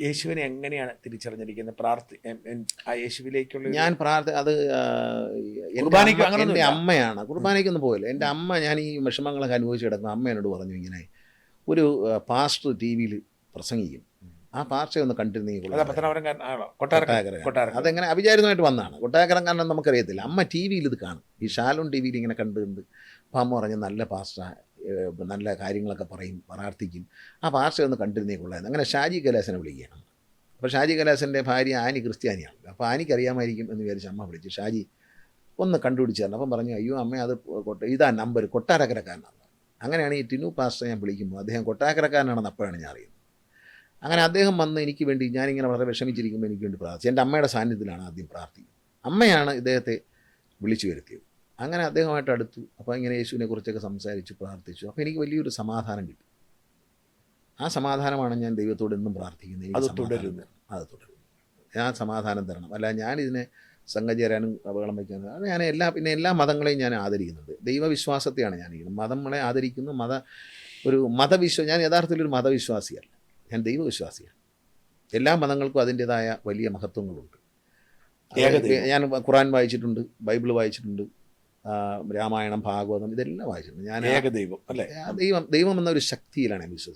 യേശുവിനെ എങ്ങനെയാണ് തിരിച്ചറിഞ്ഞിരിക്കുന്നത്? ആ യേശുവിലേക്കുള്ള ഞാൻ അത് കുർബാനയ്ക്ക് എൻ്റെ അങ്ങനൊന്നുമില്ല. അമ്മയാണ്. കുർബാനയ്ക്കൊന്നും പോയില്ല. എൻ്റെ അമ്മ, ഞാൻ ഈ വിഷമങ്ങളൊക്കെ അനുഭവിച്ച് കിടക്കുന്ന അമ്മ എന്നോട് പറഞ്ഞു, ഇങ്ങനെ ഒരു പാസ്റ്റർ ടി വിയിൽ പ്രസംഗിക്കും, ആ പാസ്റ്ററെ ഒന്ന് കണ്ടിരുന്നെങ്കിൽ അതാ പത്തനാപുരംകാരനാണോ? കൊട്ടാരക്കര. അതെങ്ങനെ അവിചാരിതമായിട്ട് വന്നതാണ്. കൊട്ടാരക്കരക്കാരൻ നമുക്കറിയത്തില്ല. അമ്മ ടി വിയിൽ ഇത് കാണും, ഈ ഷാലോൺ ടി വിയിൽ ഇങ്ങനെ കണ്ടുകൊണ്ട്. അപ്പം അമ്മ പറഞ്ഞു, നല്ല പാസ്റ്റർ, നല്ല കാര്യങ്ങളൊക്കെ പറയും, പ്രാർത്ഥിക്കും, ആ പാസ്റ്ററെ ഒന്ന് കണ്ടിരുന്നേ കൊള്ളായിരുന്നു. അങ്ങനെ ഷാജി കൈലാസനെ വിളിക്കുകയാണ്. അപ്പോൾ ഷാജി കൈലാസൻ്റെ ഭാര്യ ആനി ക്രിസ്ത്യാനിയാണ്. അപ്പോൾ ആനിക്ക് അറിയാമായിരിക്കും എന്ന് വിചാരിച്ച് അമ്മ വിളിച്ചു, ഷാജി ഒന്ന് കണ്ടുപിടിച്ച് തരണം. അപ്പം പറഞ്ഞു, അയ്യോ അമ്മ, അത് ഇതാ നമ്പർ, കൊട്ടാരക്കരക്കാരനാണ്. അങ്ങനെയാണ് ഈ ടിനു പാസ്റ്റർ ഞാൻ വിളിക്കുമ്പോൾ അദ്ദേഹം കൊട്ടാരക്കരക്കാരനാണെന്ന് അപ്പോഴാണ് ഞാൻ അറിയുന്നത്. അങ്ങനെ അദ്ദേഹം വന്ന് എനിക്ക് വേണ്ടി, ഞാനിങ്ങനെ വളരെ വിഷമിച്ചിരിക്കുമ്പോൾ എനിക്ക് വേണ്ടി പ്രാർത്ഥിച്ചു. എൻ്റെ അമ്മയുടെ സാന്നിധ്യത്തിലാണ് ആദ്യം പ്രാർത്ഥിക്കുന്നത്. അമ്മയാണ് ഇദ്ദേഹത്തെ വിളിച്ചു വരുത്തിയത്. അങ്ങനെ അദ്ദേഹമായിട്ട് അടുത്തു. അപ്പോൾ ഇങ്ങനെ യേശുവിനെ കുറിച്ചൊക്കെ സംസാരിച്ചു, പ്രാർത്ഥിച്ചു. അപ്പോൾ എനിക്ക് വലിയൊരു സമാധാനം കിട്ടി. ആ സമാധാനമാണ് ഞാൻ ദൈവത്തോട് എന്നും പ്രാർത്ഥിക്കുന്നത്. അത് തുടരുന്നു. ഞാൻ സമാധാനം തരണം. അല്ല ഞാനിതിനെ സംഘചേരാനും അപകടം വയ്ക്കാനും, അത് ഞാൻ എല്ലാ മതങ്ങളെയും ഞാൻ ആദരിക്കുന്നുണ്ട്. ദൈവവിശ്വാസത്തെയാണ് ഞാൻ ഇരിക്കുന്നത്. മതങ്ങളെ ആദരിക്കുന്നു. ഞാൻ യഥാർത്ഥത്തിൽ ഒരു മതവിശ്വാസിയല്ല, ഞാൻ ദൈവവിശ്വാസിയാണ്. എല്ലാ മതങ്ങൾക്കും അതിൻ്റെതായ വലിയ മഹത്വങ്ങളുണ്ട്. ഞാൻ ഖുറാൻ വായിച്ചിട്ടുണ്ട്, ബൈബിൾ വായിച്ചിട്ടുണ്ട്, രാമായണം, ഭാഗവതം, ഇതെല്ലാം വായിച്ചിട്ടുണ്ട്. ഞാൻ ഏകദൈവം അല്ലേ? ദൈവം എന്നൊരു ശക്തിയിലാണ് ഞാൻ വിശ്വസിക്കുന്നത്.